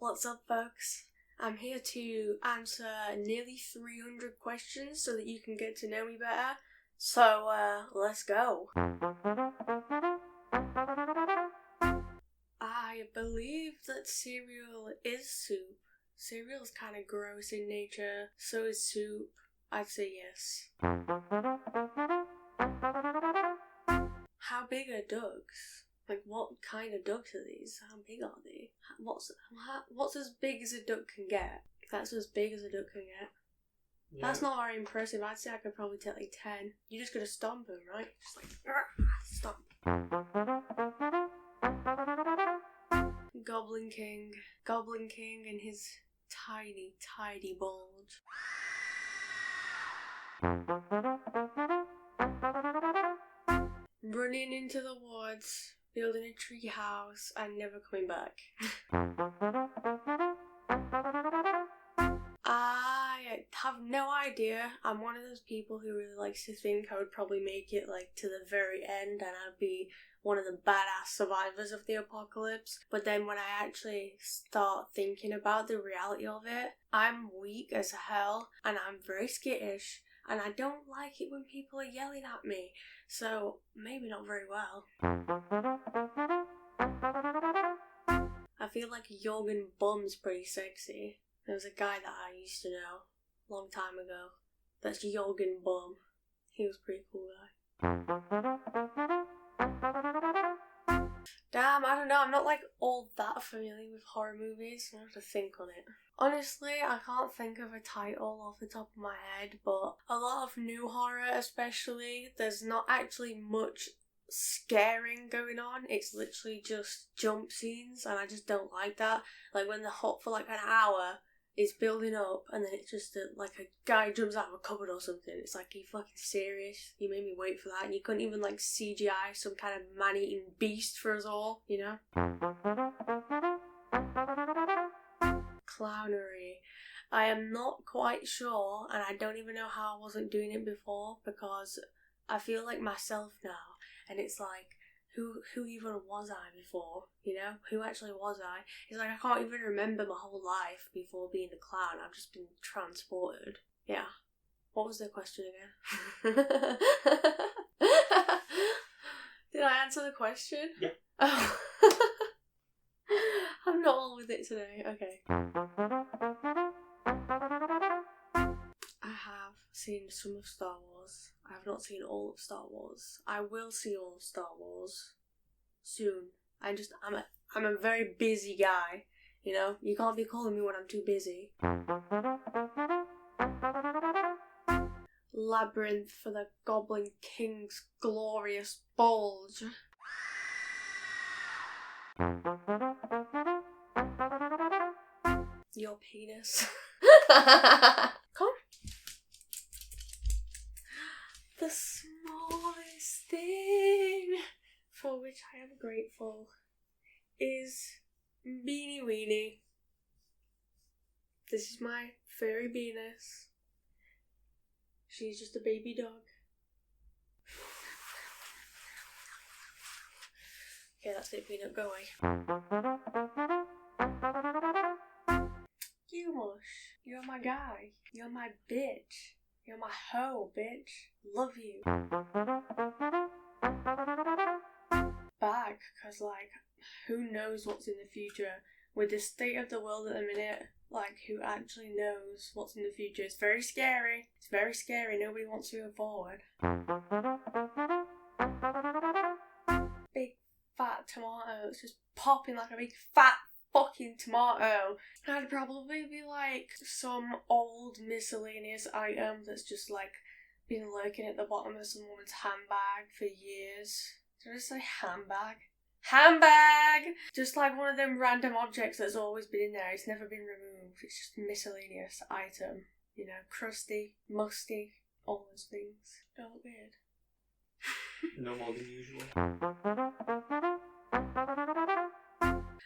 What's up, folks? I'm here to answer nearly 300 questions so that you can get to know me better. So, let's go. I believe that cereal is soup. Cereal is kind of gross in nature, so is soup. I'd say yes. How big are ducks? Like, what kind of ducks are these? How big are they? What's as big as a duck can get? That's as big as a duck can get. Yeah. That's not very impressive. I'd say I could probably take like 10. You just gotta stomp them, right? Just like, stomp. Goblin King. Goblin King and his tiny, tiny bulge. Running into the woods, building a tree house, and never coming back. I have no idea. I'm one of those people who really likes to think I would probably make it like to the very end and I'd be one of the badass survivors of the apocalypse. But then when I actually start thinking about the reality of it, I'm weak as hell and I'm very skittish and I don't like it when people are yelling at me. So maybe not very well. I feel like Jorgen Bum's pretty sexy. There was a guy that I used to know a long time ago. That's Jorgen Bum. He was a pretty cool guy. Damn, I don't know. I'm not like all that familiar with horror movies. I have to think on it. Honestly, I can't think of a title off the top of my head, but a lot of new horror especially, there's not actually much scaring going on. It's literally just jump scenes and I just don't like that. Like when they're hot for like an hour, it's building up and then it's just like a guy jumps out of a cupboard or something. It's like, are you fucking serious? You made me wait for that and you couldn't even like CGI some kind of man-eating beast for us all, you know? Clownery. I am not quite sure and I don't even know how I wasn't doing it before because I feel like myself now and it's like, who even was I before, you know? Who actually was I? It's like I can't even remember my whole life before being a clown. I've just been transported. Yeah. What was the question again? Did I answer the question? Yeah. Oh. I'm not all with it today. Okay. I have seen some of Star Wars. I have not seen all of Star Wars. I will see all of Star Wars soon. I'm a very busy guy, you know? You can't be calling me when I'm too busy. Labyrinth for the Goblin King's glorious bulge. Your penis. Come. The smallest thing for which I am grateful is Beanie Weenie. This is my fairy Venus. She's just a baby dog. Okay, that's it, Peanut, go away. You Mush, you're my guy. You're my bitch. You're my hoe, bitch. Love you. Back, cause like, who knows what's in the future? With the state of the world at the minute, like, who actually knows what's in the future? It's very scary. It's very scary. Nobody wants to move forward. Big fat tomato. It's just popping like a big fat fucking tomato. I'd probably be like some old miscellaneous item that's just like been lurking at the bottom of some woman's handbag for years. Did I say handbag? Handbag! Just like one of them random objects that's always been in there. It's never been removed. It's just a miscellaneous item. You know, crusty, musty, all those things. Don't look weird. No more than usual.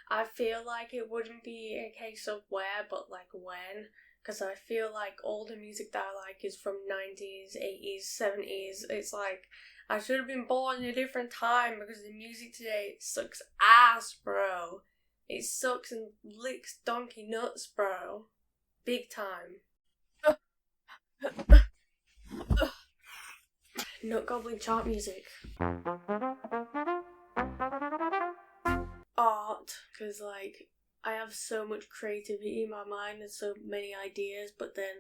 I feel like it wouldn't be a case of where, but like when. Because I feel like all the music that I like is from 90s, 80s, 70s. It's like, I should have been born in a different time because the music today sucks ass, bro. It sucks and licks donkey nuts, bro. Big time. Nut goblin chart music. Art, because like I have so much creativity in my mind and so many ideas, but then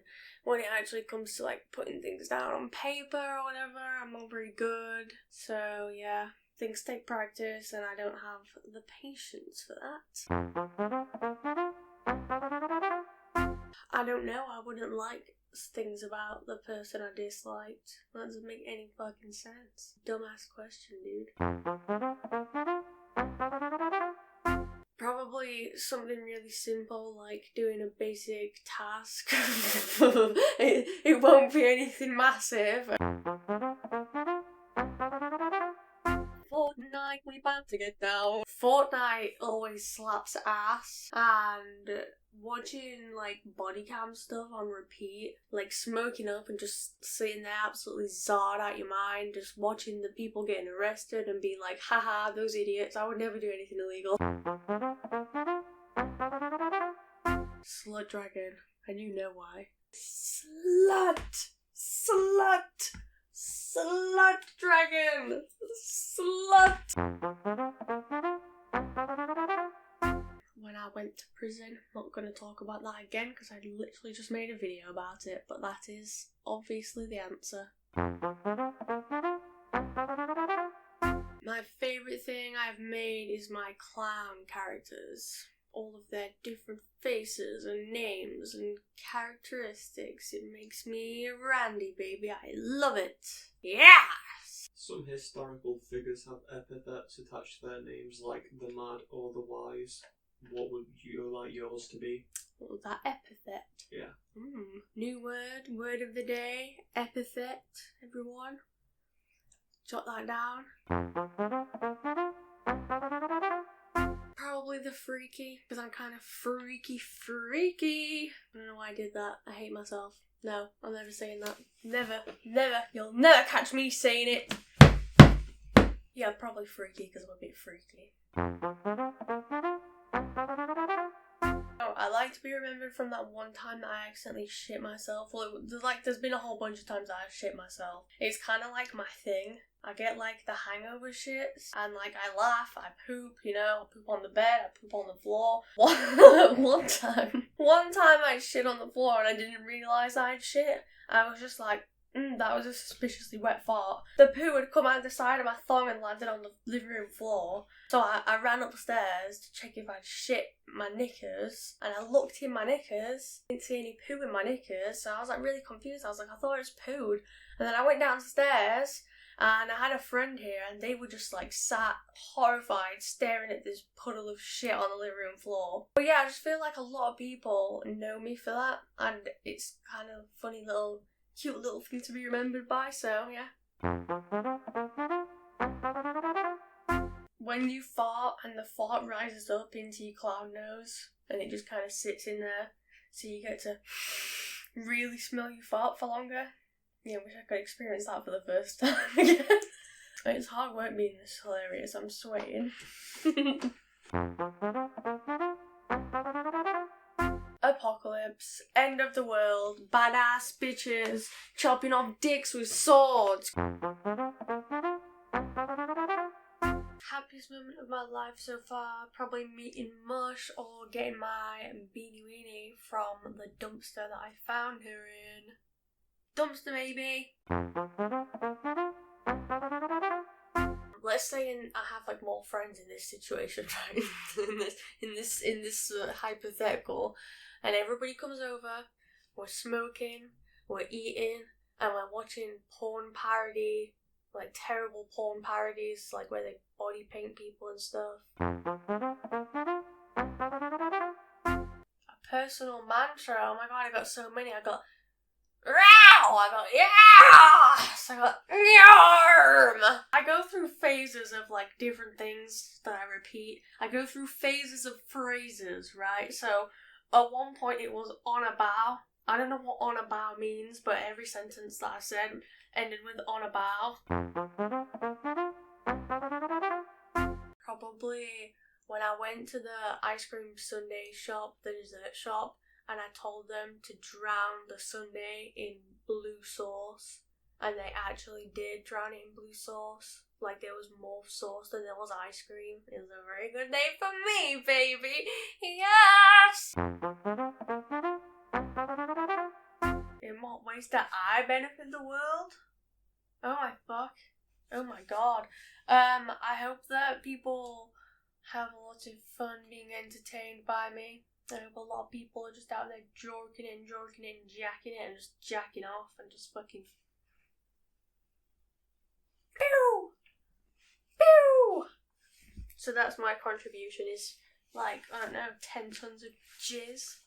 when it actually comes to like putting things down on paper or whatever, I'm not very good. So yeah, things take practice and I don't have the patience for that. I don't know, I wouldn't like things about the person I disliked. That doesn't make any fucking sense. Dumbass question, dude. Probably something really simple like doing a basic task. it won't be anything massive. Fortnite, we about to get down. Fortnite always slaps ass, and watching like body cam stuff on repeat, like smoking up and just sitting there absolutely zarred out your mind, just watching the people getting arrested and being like, haha, those idiots, I would never do anything illegal. Slut dragon, and you know why. Slut! Slut! Slut dragon! Slut! When I went to prison, not going to talk about that again because I literally just made a video about it, but that is obviously the answer. My favourite thing I've made is my clown characters. All of their different faces and names and characteristics. It makes me Randy, baby. I love it. Yes! Some historical figures have epithets attached to their names, like the Mad or the Wise. What would you like yours to be? What was that epithet? Yeah. New word of the day, epithet, everyone. Jot that down. Probably the freaky, because I'm kind of freaky. I don't know why I did that. I hate myself. No, I'm never saying that. Never. You'll never catch me saying it. Yeah, probably freaky, because I'm a bit freaky. Oh, I like to be remembered from that one time that I accidentally shit myself. Well, there's been a whole bunch of times that I shit myself. It's kind of like my thing. I get like the hangover shits, and like I laugh, I poop, I poop on the bed, I poop on the floor. One time I shit on the floor and I didn't realise I'd shit. I was just like, that was a suspiciously wet fart. The poo had come out the side of my thong and landed on the living room floor. So I ran upstairs to check if I'd shit my knickers, and I looked in my knickers, didn't see any poo in my knickers, so I was like really confused. I was like, I thought it was pooed. And then I went downstairs, and I had a friend here, and they were just like sat horrified staring at this puddle of shit on the living room floor. But yeah, I just feel like a lot of people know me for that, and it's kind of funny little, cute little thing to be remembered by, so yeah. When you fart and the fart rises up into your clown nose, and it just kind of sits in there, so you get to really smell your fart for longer. Yeah, I wish I could experience that for the first time again. It's hard work being this hilarious, I'm sweating. Apocalypse, end of the world, badass bitches, chopping off dicks with swords. Happiest moment of my life so far, probably meeting Mush or getting my beanie weenie from the dumpster that I found her in. Dumpster maybe. Let's say I have like more friends in this situation, right? in this hypothetical, and everybody comes over. We're smoking, we're eating, and we're watching porn parody, like terrible porn parodies, like where they body paint people and stuff. A personal mantra. Oh my god, I got so many. I got Row! I got yes! I got yarm! I go through phases of like different things that I repeat. I go through phases of phrases, right? So at one point it was on a bow. I don't know what on a bow means, but every sentence that I said ended with on a bow. Probably when I went to the ice cream sundae shop, the dessert shop, and I told them to drown the sundae in blue sauce, and they actually did drown it in blue sauce. Like, there was more sauce than there was ice cream. It was a very good day for me, baby. Yes! In what ways do I benefit the world? Oh my fuck. Oh my god. I hope that people have a lot of fun being entertained by me. I hope a lot of people are just out there jorking it, jacking it, and just jacking off and just fucking... Pew! Pew! So that's my contribution, is like, I don't know, 10 tons of jizz.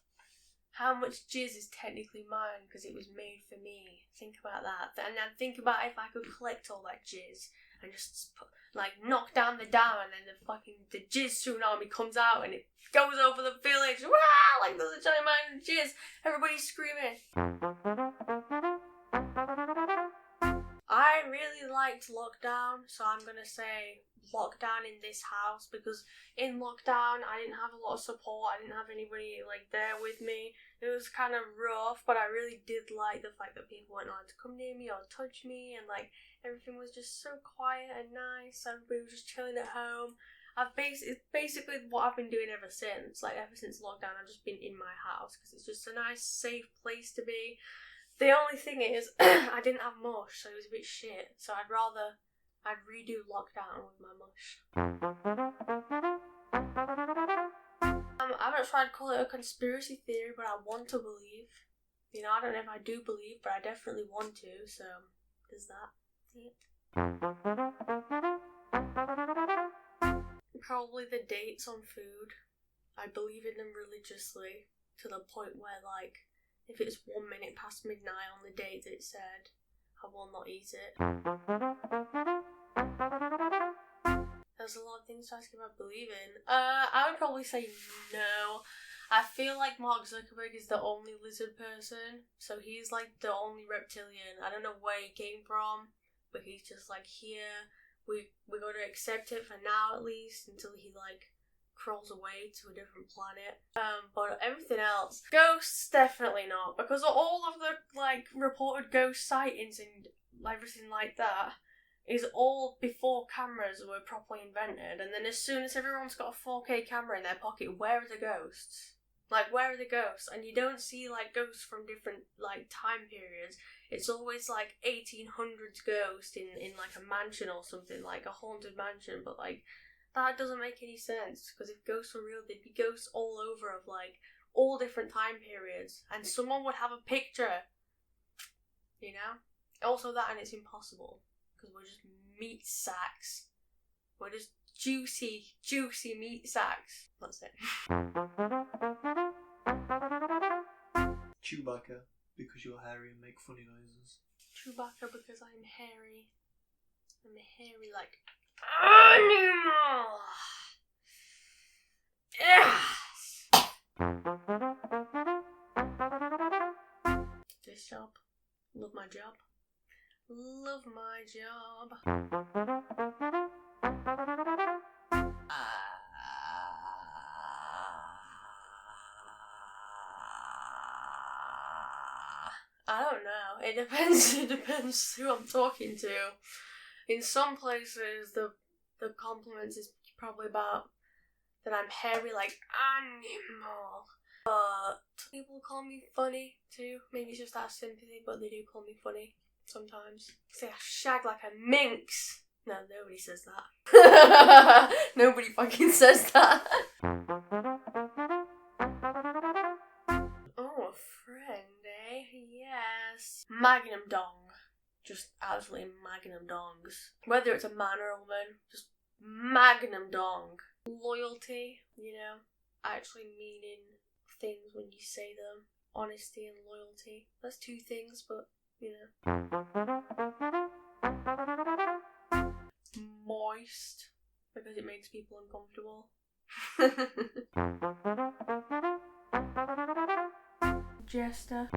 How much jizz is technically mine because it was made for me? Think about that. And then think about if I could collect all that jizz and just put, like, knock down the dam, and then the jizz tsunami comes out and it goes over the village. Wah! Like there's a giant mountain of jizz. Everybody's screaming. I really liked lockdown, so I'm gonna say lockdown in this house, because in lockdown I didn't have a lot of support. I didn't have anybody like there with me. It was kind of rough, but I really did like the fact that people weren't allowed to come near me or touch me, and like everything was just so quiet and nice. Everybody was just chilling at home. It's basically what I've been doing ever since. Like ever since lockdown, I've just been in my house because it's just a nice, safe place to be. The only thing is, I didn't have mush, so it was a bit shit. So I'd redo lockdown with my mush. I haven't tried to call it a conspiracy theory, but I want to believe. You know, I don't know if I do believe, but I definitely want to, so there's that. Probably the dates on food. I believe in them religiously, to the point where, like, if it's 1 minute past midnight on the date that it said, I will not eat it. There's a lot of things to ask if I believe in. I would probably say no. I feel like Mark Zuckerberg is the only lizard person, so he's like the only reptilian. I don't know where he came from, but he's just like here. We got to accept it for now, at least, until he like crawls away to a different planet. But everything else, ghosts definitely not, because all of the like reported ghost sightings and everything like that is all before cameras were properly invented. And then as soon as everyone's got a 4K camera in their pocket, where are the ghosts? Like, where are the ghosts? And you don't see like ghosts from different like time periods. It's always like 1800s ghost in like a mansion or something, like a haunted mansion. But like, that doesn't make any sense, because if ghosts were real, there'd be ghosts all over of like all different time periods, and someone would have a picture, you know? Also that, and it's impossible, because we're just meat sacks. We're just juicy meat sacks. That's it. Chewbacca, because you're hairy and make funny noises. Chewbacca, because I'm hairy. I'm hairy like animal. Yes. This job. Love my job. Love my job. I don't know. It depends. It depends who I'm talking to. In some places, the compliments is probably about that I'm hairy like animal. But people call me funny too. Maybe it's just out of sympathy, but they do call me funny sometimes. Say I shag like a minx. No, nobody says that. Nobody fucking says that. Oh, a friend, eh? Yes. Magnum dong. Just absolutely magnum dongs. Whether it's a man or a woman, just magnum dong. Loyalty, you know, actually meaning things when you say them. Honesty and loyalty. That's two things, but, you know. Moist, because it makes people uncomfortable. Jester.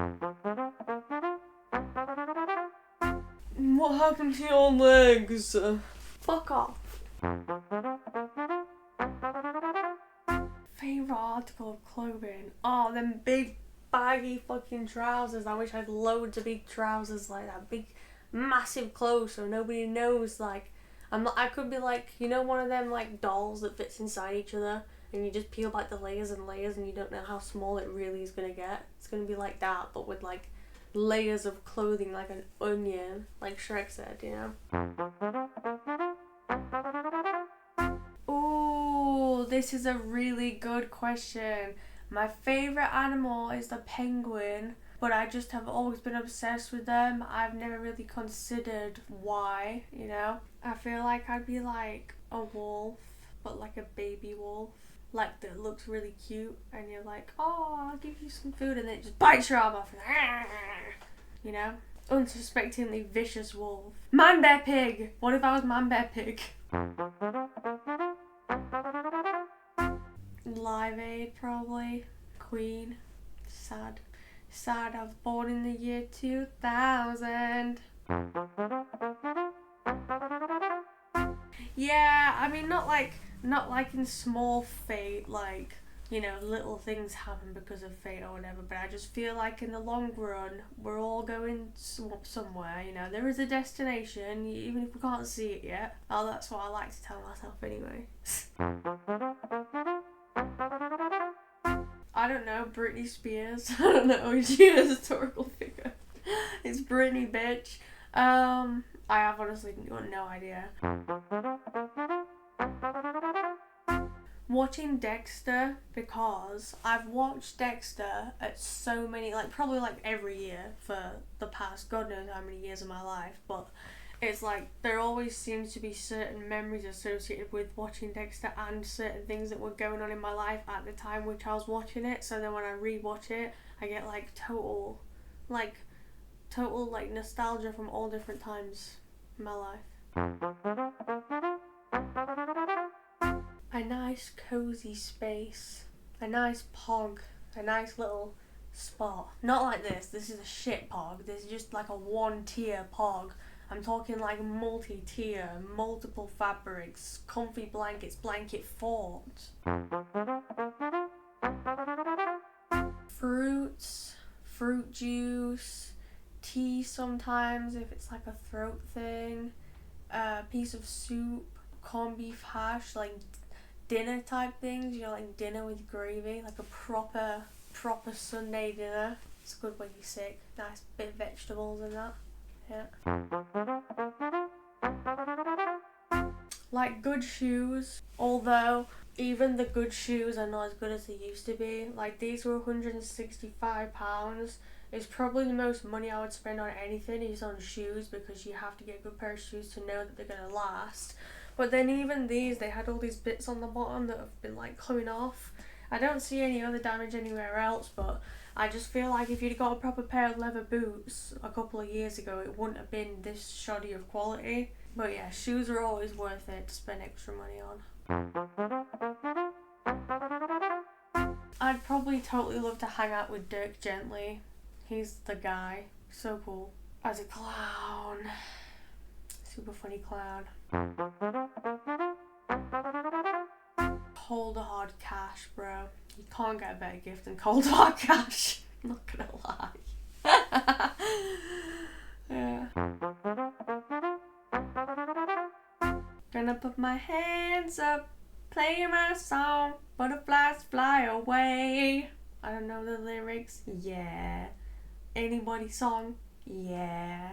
What happened to your legs? Fuck off. favourite article of clothing? Oh, them big baggy fucking trousers. I wish I had loads of big trousers like that. Big, massive clothes so nobody knows, like, I could be like, you know, one of them like dolls that fits inside each other and you just peel back the layers and layers and you don't know how small it really is gonna get. It's gonna be like that, but with like layers of clothing like an onion, like Shrek said, you know? Ooh, this is a really good question. My favourite animal is the penguin, but I just have always been obsessed with them. I've never really considered why, you know? I feel like I'd be like a wolf, but like a baby wolf. Like, that looks really cute, and you're like, oh, I'll give you some food, and then it just bites your arm off, and you know? Unsuspectingly vicious wolf. Man Bear Pig! What if I was Man Bear Pig? Live Aid, probably. Queen. Sad. Sad I was born in the year 2000. Yeah, I mean, not like in small fate, like, you know, little things happen because of fate or whatever, but I just feel like in the long run, we're all going somewhere, you know, there is a destination, even if we can't see it yet. Oh, that's what I like to tell myself anyway. I don't know, Britney Spears. I don't know, is she a historical figure? It's Britney, bitch. I have honestly got no idea. Watching Dexter, because I've watched Dexter at so many, like, probably like every year for the past God knows how many years of my life, but it's like there always seems to be certain memories associated with watching Dexter and certain things that were going on in my life at the time which I was watching it, so then when I rewatch it, I get like total nostalgia from all different times in my life. A nice cozy space, a nice pog, a nice little spot. Not like this is a shit pog, this is just like a one tier pog. I'm talking like multi-tier, multiple fabrics, comfy blankets, blanket forts. Fruits, fruit juice, tea sometimes if it's like a throat thing, a piece of soup, corned beef hash, like dinner type things, you know, like dinner with gravy, like a proper Sunday dinner. It's good when you're sick. Nice bit of vegetables and that. Yeah. Like good shoes, although even the good shoes are not as good as they used to be. Like these were £165. It's probably the most money I would spend on anything is on shoes, because you have to get a good pair of shoes to know that they're gonna last. But then even these, they had all these bits on the bottom that have been like coming off. I don't see any other damage anywhere else, but I just feel like if you'd got a proper pair of leather boots a couple of years ago, it wouldn't have been this shoddy of quality. But yeah, shoes are always worth it to spend extra money on. I'd probably totally love to hang out with Dirk Gently. He's the guy. So cool. As a clown. Super funny clown. Cold hard cash, bro. You can't get a better gift than cold hard cash. I'm not gonna lie. Yeah. Gonna put my hands up, play my song, butterflies fly away. I don't know the lyrics. Yeah. Anybody's song. Yeah.